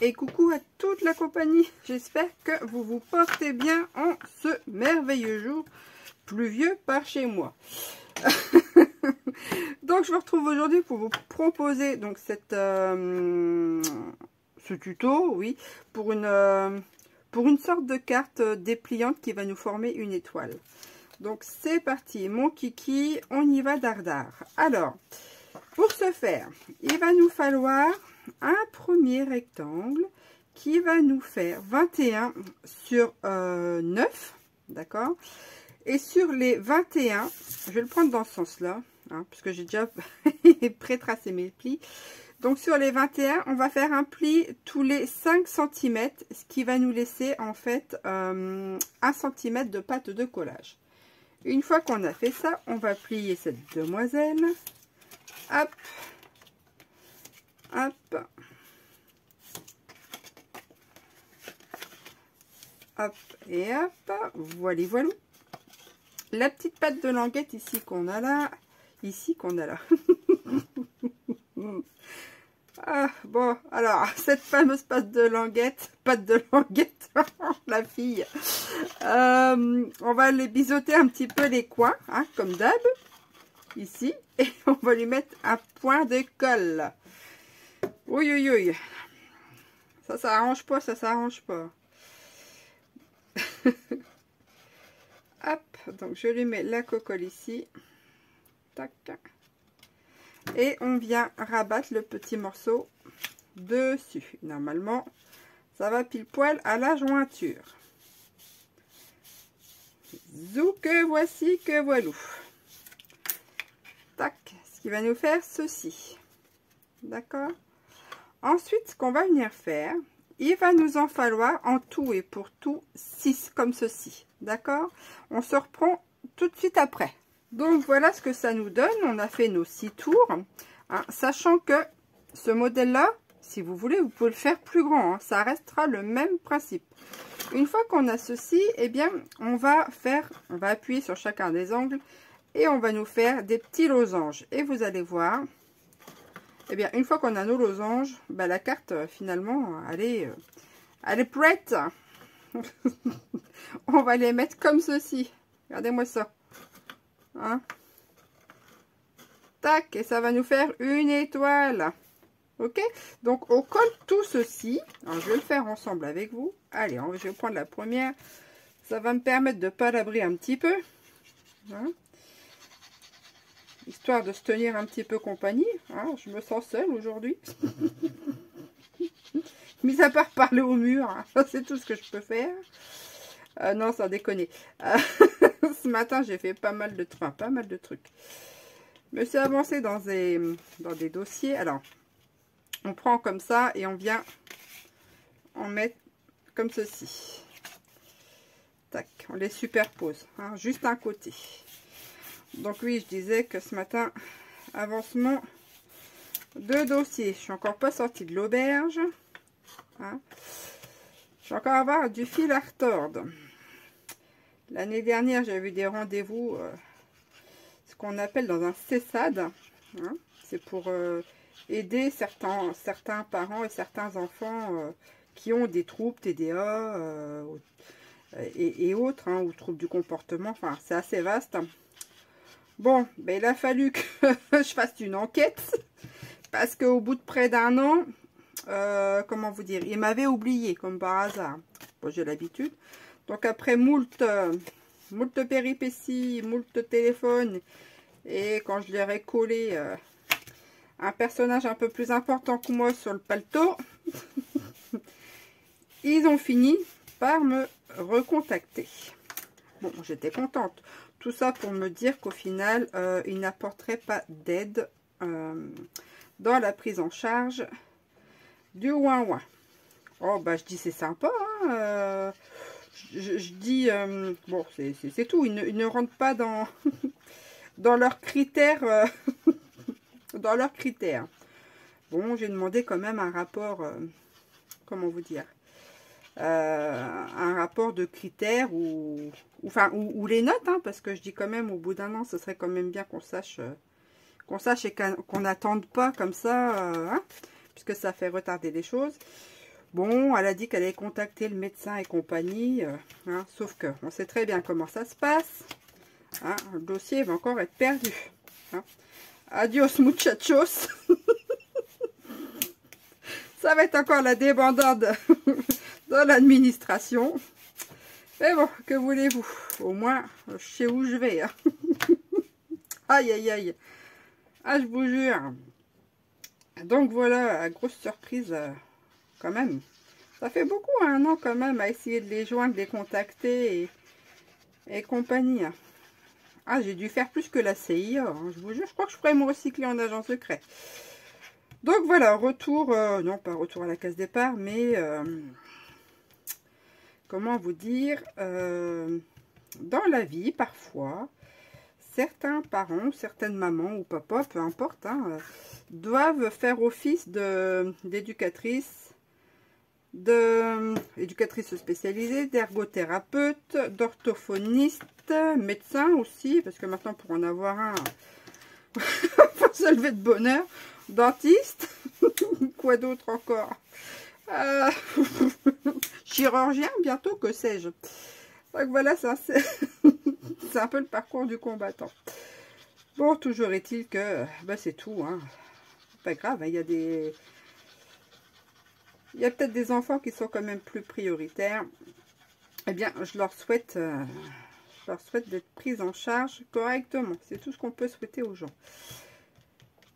et coucou à toute la compagnie. J'espère que vous vous portez bien en ce merveilleux jour pluvieux par chez moi. Donc je vous retrouve aujourd'hui pour vous proposer donc ce tuto, oui, pour une sorte de carte dépliante qui va nous former une étoile. Donc c'est parti, mon kiki, on y va dardard. Alors, pour ce faire, il va nous falloir un premier rectangle qui va nous faire 21 sur 9, d'accord? Et sur les 21, je vais le prendre dans ce sens-là, hein, puisque j'ai déjà pré-tracé mes plis. Donc sur les 21, on va faire un pli tous les 5 cm, ce qui va nous laisser en fait 1 cm de pâte de collage. Une fois qu'on a fait ça, on va plier cette demoiselle. Hop, hop, hop et hop. Voilà, voilà. La petite pâte de languette ici qu'on a là. Ah, bon, alors, cette fameuse pâte de languette, la fille, on va les biseauter un petit peu les coins, hein, comme d'hab, ici, et on va lui mettre un point de colle. Oui, oui, oui, ça s'arrange pas, ça s'arrange pas. Hop, donc je lui mets la cocolle ici, tac. Et on vient rabattre le petit morceau dessus. Normalement, ça va pile poil à la jointure. Zou que voici, que voilou. Tac, ce qui va nous faire ceci. D'accord? Ensuite, ce qu'on va venir faire, il va nous en falloir en tout et pour tout 6 comme ceci. D'accord? On se reprend tout de suite après. Donc voilà ce que ça nous donne. On a fait nos 6 tours, hein, sachant que ce modèle là, si vous voulez, vous pouvez le faire plus grand, hein, ça restera le même principe. Une fois qu'on a ceci, eh bien on va appuyer sur chacun des angles et on va nous faire des petits losanges. Et vous allez voir, eh bien une fois qu'on a nos losanges, bah, la carte finalement elle est prête. On va les mettre comme ceci. Regardez-moi ça. Hein? Tac, et ça va nous faire une étoile. Ok, donc on colle tout ceci. Alors, je vais le faire ensemble avec vous. Allez, je vais prendre la première. Ça va me permettre de palabrer un petit peu, hein, histoire de se tenir un petit peu compagnie, hein. Je me sens seule aujourd'hui. Mis à part parler au mur, hein, c'est tout ce que je peux faire. Non, sans déconner. Ce matin, j'ai fait pas mal de trucs. Je me suis avancée dans des dossiers. Alors, on prend comme ça et on vient en mettre comme ceci. Tac, on les superpose, hein, juste un côté. Donc oui, je disais que ce matin, avancement de dossier. Je suis encore pas sortie de l'auberge. Hein. Je vais encore avoir du fil à retordre. L'année dernière, j'avais eu des rendez-vous, ce qu'on appelle dans un CESAD. Hein. C'est pour aider certains parents et certains enfants qui ont des troubles TDA et autres, hein, ou troubles du comportement. Enfin, c'est assez vaste. Bon, ben, il a fallu que je fasse une enquête parce qu'au bout de près d'1 an, comment vous dire, il m'avait oublié comme par hasard. Bon, j'ai l'habitude. Donc après moult péripéties, moult téléphones, et quand je leur ai collé un personnage un peu plus important que moi sur le paletot, ils ont fini par me recontacter. Bon, j'étais contente. Tout ça pour me dire qu'au final, ils n'apporteraient pas d'aide dans la prise en charge du ouin-ouin. Oh, bah je dis c'est sympa, hein, je dis, bon, c'est tout. Ils ne rentrent pas dans, dans leurs critères. Dans leurs critères. Bon, j'ai demandé quand même un rapport, comment vous dire, un rapport de critères ou les notes, hein, parce que je dis quand même au bout d'1 an, ce serait quand même bien qu'on sache et qu'on n'attende pas comme ça, hein, puisque ça fait retarder les choses. Bon, elle a dit qu'elle allait contacter le médecin et compagnie, hein, sauf que on sait très bien comment ça se passe. Hein, le dossier va encore être perdu. Hein. Adios muchachos. Ça va être encore la débandade dans l'administration. Mais bon, que voulez-vous? Au moins, je sais où je vais. Hein. Aïe, aïe, aïe. Ah, je vous jure. Donc voilà, grosse surprise quand même. Ça fait beaucoup, un an quand même, à essayer de les joindre, de les contacter et compagnie. Ah, j'ai dû faire plus que la CIA, hein, je vous jure. Je crois que je pourrais me recycler en agent secret. Donc voilà, retour, non pas retour à la case départ, mais comment vous dire, dans la vie, parfois, certains parents, certaines mamans ou papas, peu importe, hein, doivent faire office d'éducatrice, d'éducatrice spécialisée, d'ergothérapeute, d'orthophoniste, médecin aussi, parce que maintenant pour en avoir un, faut se lever de bonheur, dentiste, quoi d'autre encore, chirurgien bientôt, que sais-je. Donc voilà, ça c'est un peu le parcours du combattant. Bon, toujours est-il que bah, c'est tout, hein. Pas grave, hein, il y a peut-être des enfants qui sont quand même plus prioritaires. Eh bien, je leur souhaite d'être pris en charge correctement. C'est tout ce qu'on peut souhaiter aux gens.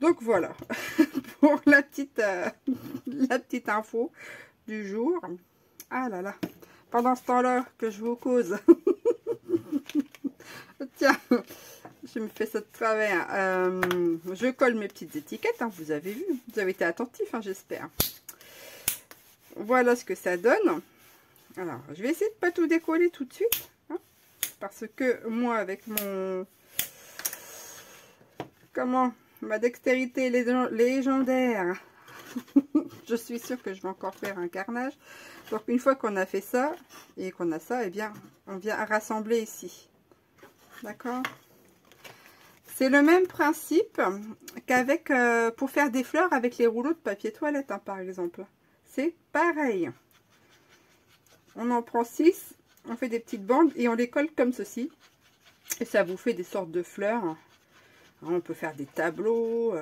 Donc voilà, pour la petite info du jour. Ah là là, pendant ce temps-là que je vous cause. Tiens, je me fais ça de travers. Je colle mes petites étiquettes, hein, vous avez vu. Vous avez été attentifs, hein, j'espère. Voilà ce que ça donne. Alors, je vais essayer de pas tout décoller tout de suite. Hein, parce que moi, avec mon... ma dextérité légendaire, je suis sûre que je vais encore faire un carnage. Donc, une fois qu'on a fait ça, et qu'on a ça, eh bien, on vient rassembler ici. D'accord? C'est le même principe qu'avec pour faire des fleurs avec les rouleaux de papier toilette, hein, par exemple. C'est pareil. On en prend 6, on fait des petites bandes et on les colle comme ceci. Et ça vous fait des sortes de fleurs. On peut faire des tableaux,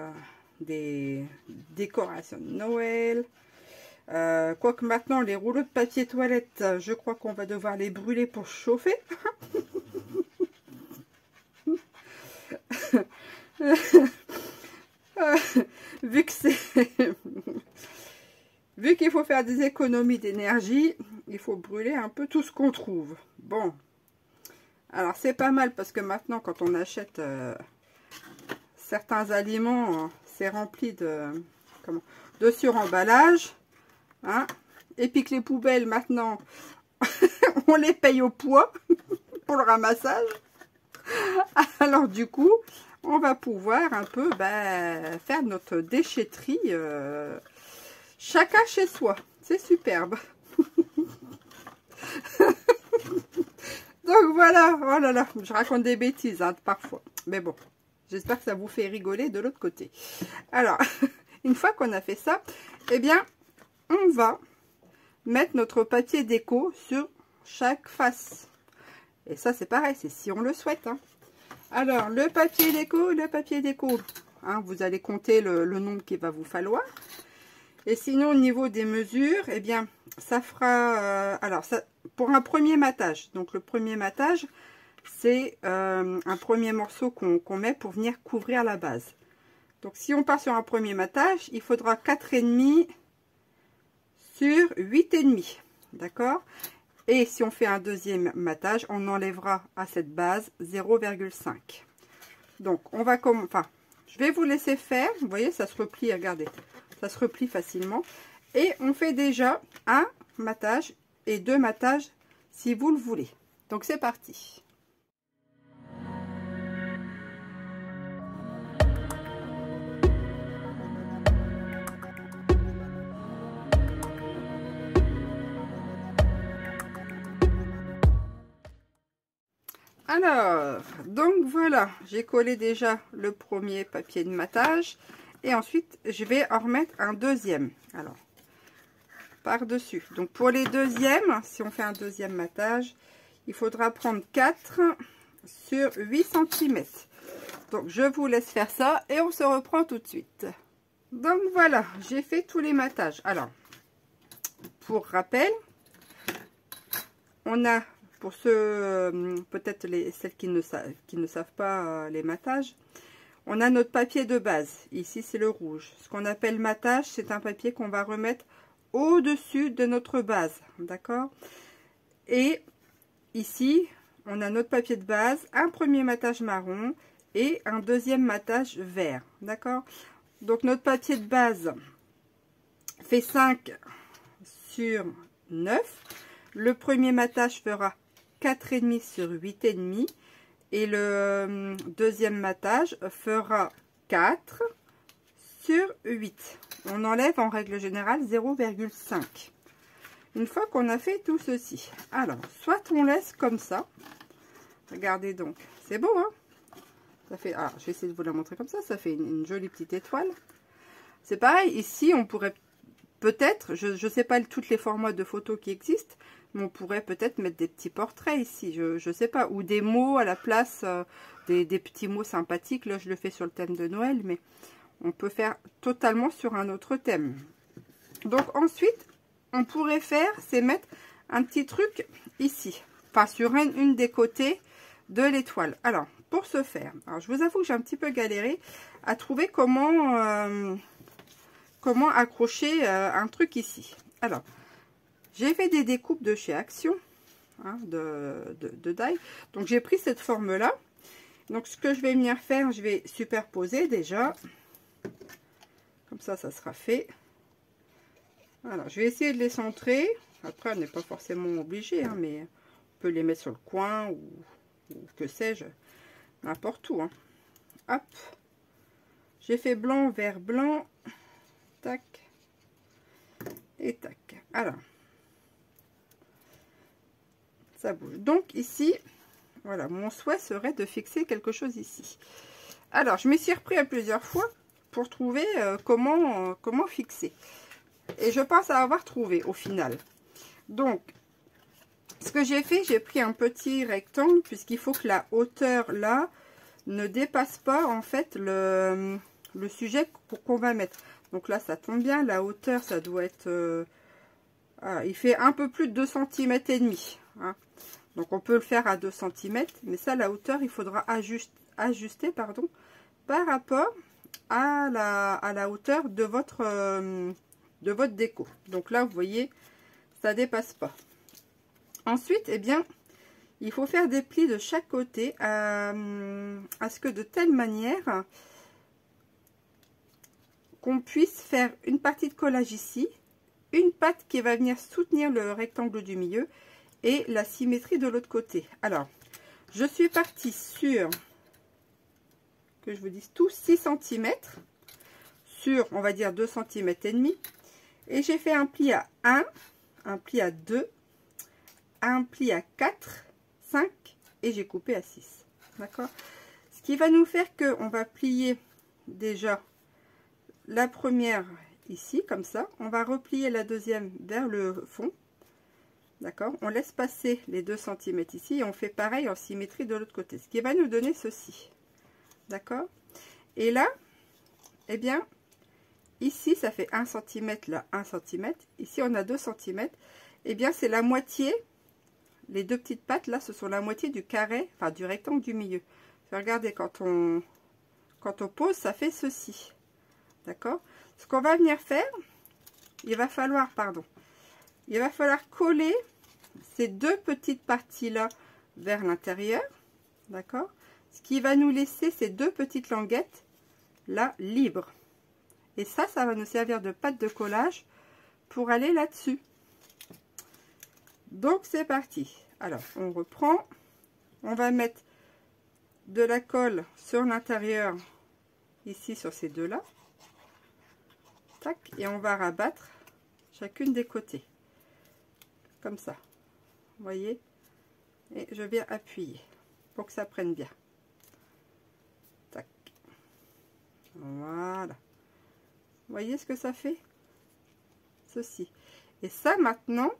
des décorations de Noël. Quoique maintenant, les rouleaux de papier toilette, je crois qu'on va devoir les brûler pour chauffer. Vu que c'est... Vu qu'il faut faire des économies d'énergie, il faut brûler un peu tout ce qu'on trouve. Bon. Alors, c'est pas mal parce que maintenant, quand on achète certains aliments, c'est rempli de suremballage. Hein, et puis que les poubelles, maintenant, on les paye au poids pour le ramassage. Alors, du coup, on va pouvoir un peu faire notre déchetterie chacun chez soi. C'est superbe. Donc voilà, oh là là, je raconte des bêtises hein, parfois. Mais bon, j'espère que ça vous fait rigoler de l'autre côté. Alors, une fois qu'on a fait ça, eh bien, on va mettre notre papier déco sur chaque face. Et ça, c'est pareil, c'est si on le souhaite. Hein. Alors, le papier déco, hein, vous allez compter le nombre qu'il va vous falloir. Et sinon, au niveau des mesures, eh bien, ça fera... alors, ça, pour un premier matage. Donc, le premier matage, c'est un premier morceau qu'on met pour venir couvrir la base. Donc, si on part sur un premier matage, il faudra 4,5 sur 8,5. D'accord? Et si on fait un deuxième matage, on enlèvera à cette base 0,5. Donc, on va comme... Enfin, je vais vous laisser faire. Vous voyez, ça se replie, regardez. Ça se replie facilement. Et on fait déjà un matage et 2 matages si vous le voulez. Donc, c'est parti. Alors, donc voilà, j'ai collé déjà le premier papier de matage et ensuite je vais en remettre un deuxième. Alors, par-dessus. Donc pour les deuxièmes, si on fait un deuxième matage, il faudra prendre 4 sur 8 cm. Donc je vous laisse faire ça et on se reprend tout de suite. Donc voilà, j'ai fait tous les matages. Alors, pour rappel, on a, pour ceux, peut-être celles qui ne savent pas les matages, on a notre papier de base. Ici, c'est le rouge. Ce qu'on appelle matage, c'est un papier qu'on va remettre au-dessus de notre base. D'accord? Et ici, on a notre papier de base, un premier matage marron et un deuxième matage vert. D'accord? Donc, notre papier de base fait 5 sur 9. Le premier matage fera 4,5 sur 8,5. Et le deuxième matage fera 4 sur 8. On enlève en règle générale 0,5. Une fois qu'on a fait tout ceci, alors, soit on laisse comme ça. Regardez donc, c'est beau, hein? Ça fait, alors, je vais essayer de vous la montrer comme ça. Ça fait une jolie petite étoile. C'est pareil, ici, on pourrait peut-être, je ne sais pas toutes les formats de photos qui existent, mais on pourrait peut-être mettre des petits portraits ici, je sais pas, ou des mots à la place, des petits mots sympathiques. Là, je le fais sur le thème de Noël, mais on peut faire totalement sur un autre thème. Donc ensuite, on pourrait faire, c'est mettre un petit truc ici, enfin sur une des côtés de l'étoile. Alors, pour ce faire, alors je vous avoue que j'ai un petit peu galéré à trouver comment accrocher un truc ici. Alors, j'ai fait des découpes de chez Action, hein, de die. Donc, j'ai pris cette forme-là. Donc, ce que je vais venir faire, je vais superposer déjà. Comme ça, ça sera fait. Alors, je vais essayer de les centrer. Après, on n'est pas forcément obligé, hein, mais on peut les mettre sur le coin ou que sais-je, n'importe où. Hein. Hop. J'ai fait blanc, vert, blanc. Tac. Et tac. Alors. Ça bouge. Donc ici, voilà, mon souhait serait de fixer quelque chose ici. Alors, je me suis repris à plusieurs fois pour trouver comment fixer. Et je pense avoir trouvé au final. Donc, ce que j'ai fait, j'ai pris un petit rectangle puisqu'il faut que la hauteur là ne dépasse pas en fait le sujet qu'on va mettre. Donc là, ça tombe bien. La hauteur, ça doit être... il fait un peu plus de 2 cm et demi. Hein. Donc on peut le faire à 2 cm, mais ça, la hauteur, il faudra ajuster pardon, par rapport à la hauteur de votre déco. Donc là, vous voyez, ça dépasse pas. Ensuite, eh bien, il faut faire des plis de chaque côté à ce que de telle manière qu'on puisse faire une partie de collage ici, une patte qui va venir soutenir le rectangle du milieu et la symétrie de l'autre côté. Alors, je suis partie sur, que je vous dise tout, 6 cm sur, on va dire, 2 cm et demi. Et j'ai fait un pli à 1, un pli à 2, un pli à 4, 5 et j'ai coupé à 6. D'accord? Ce qui va nous faire que on va plier déjà la première ici, comme ça. On va replier la deuxième vers le fond. D'accord? On laisse passer les 2 cm ici et on fait pareil en symétrie de l'autre côté. Ce qui va nous donner ceci. D'accord? Et là, eh bien, ici, ça fait 1 cm, là, 1 cm. Ici, on a 2 cm. Eh bien, c'est la moitié. Les deux petites pattes, là, ce sont la moitié du carré, enfin, du rectangle du milieu. Regardez, quand on pose, ça fait ceci. D'accord? Ce qu'on va venir faire, il va falloir coller ces deux petites parties-là vers l'intérieur. D'accord? Ce qui va nous laisser ces deux petites languettes là libres. Et ça va nous servir de pâte de collage pour aller là-dessus. Donc c'est parti. Alors on reprend. On va mettre de la colle sur l'intérieur, ici sur ces deux-là. Tac, et on va rabattre chacune des côtés. Comme ça. Vous voyez? Et je viens appuyer pour que ça prenne bien. Tac. Voilà. Vous voyez ce que ça fait? Ceci. Et ça maintenant,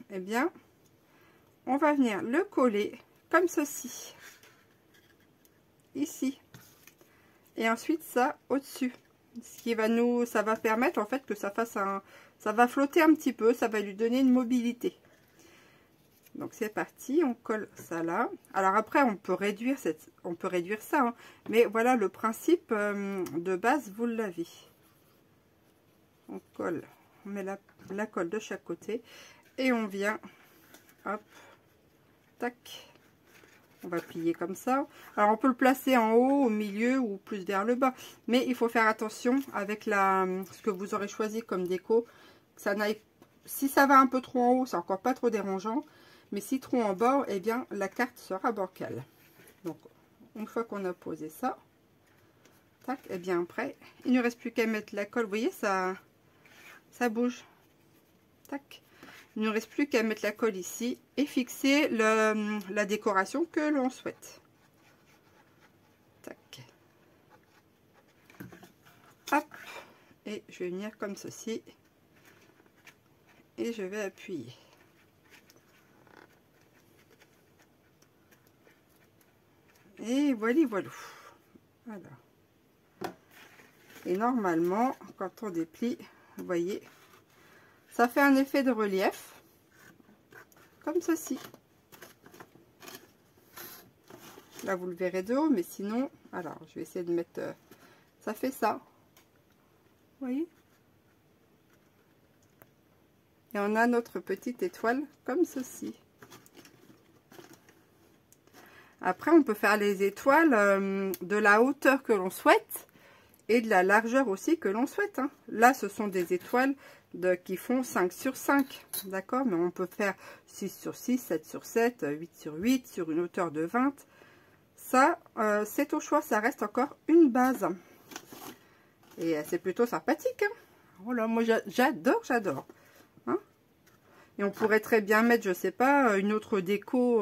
eh bien, on va venir le coller comme ceci, ici, et ensuite ça au-dessus, ce qui va ça va permettre en fait que ça fasse ça va flotter un petit peu, ça va lui donner une mobilité. Donc c'est parti, on colle ça là. Alors après on peut réduire ça, hein, mais voilà le principe de base, vous l'avez. On colle, on met la colle de chaque côté et on vient, hop, tac, on va plier comme ça. Alors on peut le placer en haut, au milieu ou plus vers le bas, mais il faut faire attention avec ce que vous aurez choisi comme déco, que ça n'aille, si ça va un peu trop en haut, c'est encore pas trop dérangeant, mais si trop en bas, eh bien la carte sera bancale. Donc une fois qu'on a posé ça, tac, et bien après il ne reste plus qu'à mettre la colle. Vous voyez, ça bouge, tac. Il ne reste plus qu'à mettre la colle ici et fixer la décoration que l'on souhaite. Tac. Hop. Et je vais venir comme ceci. Et je vais appuyer. Et voilà, voilà. Voilà. Et normalement, quand on déplie, vous voyez, ça fait un effet de relief, comme ceci. Là, vous le verrez de haut, mais sinon, alors, je vais essayer de mettre, ça fait ça. Vous voyez? Et on a notre petite étoile, comme ceci. Après, on peut faire les étoiles de la hauteur que l'on souhaite et de la largeur aussi que l'on souhaite, hein. Là, ce sont des étoiles qui font 5 sur 5, d'accord, mais on peut faire 6 sur 6, 7 sur 7, 8 sur 8, sur une hauteur de 20. Ça, c'est au choix, ça reste encore une base. Et c'est plutôt sympathique, hein. Voilà, moi j'adore, j'adore. Hein, et on pourrait très bien mettre, je sais pas, une autre déco,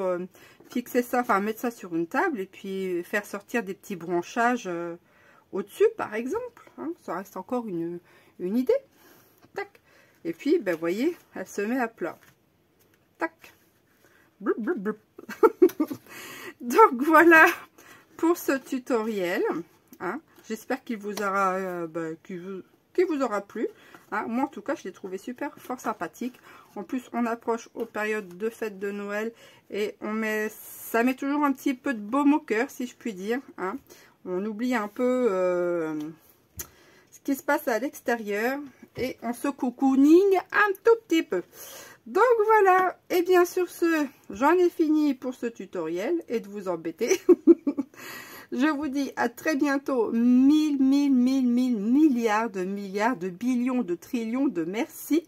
fixer ça, enfin mettre ça sur une table et puis faire sortir des petits branchages au-dessus, par exemple. Hein, ça reste encore une idée. Tac. Et puis, ben, vous voyez, elle se met à plat. Tac. Bloup, bloup, bloup. Donc, voilà pour ce tutoriel. Hein. J'espère qu'il vous aura, qu'il vous aura plu. Hein. Moi, en tout cas, je l'ai trouvé super, fort sympathique. En plus, on approche aux périodes de fête de Noël. Et ça met toujours un petit peu de baume au cœur, si je puis dire. Hein. On oublie un peu ce qui se passe à l'extérieur. Et on se cocooning un tout petit peu. Donc voilà, et bien sur ce, j'en ai fini pour ce tutoriel et de vous embêter. Je vous dis à très bientôt. Mille milliards de billions, de trillions de merci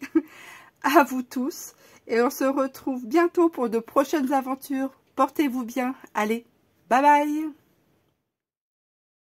à vous tous. Et on se retrouve bientôt pour de prochaines aventures. Portez-vous bien. Allez, bye bye.